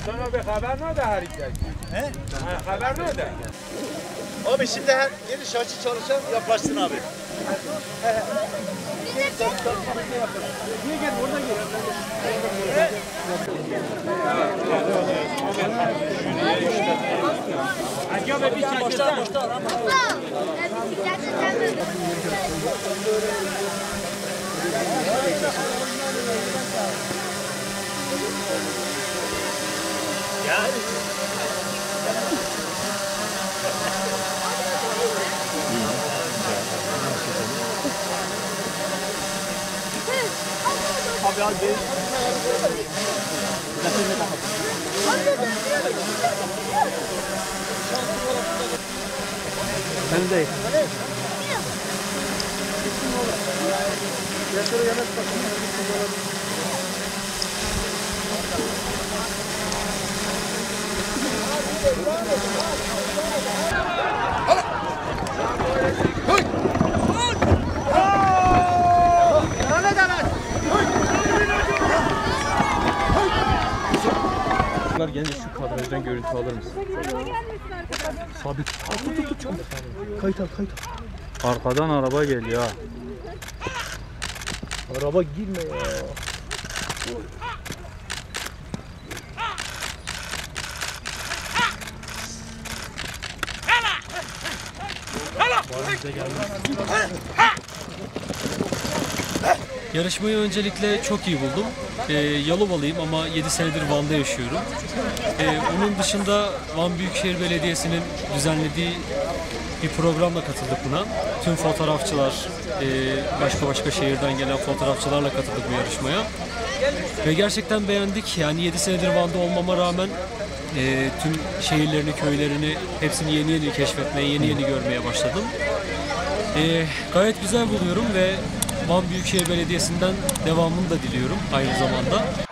Sana bir haber ne de hareket? He? Haber ne de? Abi şimdi yeni şarkı çalışan yaklaşsın abi. Niye gel burada gel. Hadi abi bir şarkı. Abi al bir. Ben değil. Gelince şu kadrajdan görüntü alır mısın? Sabit. Tut. Kayıt al. Arkadan araba geliyor ha. Araba girme ya. Yarışmayı öncelikle çok iyi buldum. Yalovalıyım ama 7 senedir Van'da yaşıyorum. Onun dışında Van Büyükşehir Belediyesi'nin düzenlediği bir programla katıldık buna. Tüm fotoğrafçılar, başka şehirden gelen fotoğrafçılarla katıldık bu yarışmaya. Ve gerçekten beğendik. Yani 7 senedir Van'da olmama rağmen tüm şehirlerini, köylerini hepsini yeni keşfetmeye, yeni görmeye başladım. Gayet güzel buluyorum ve Van Büyükşehir Belediyesi'nden devamını da diliyorum aynı zamanda.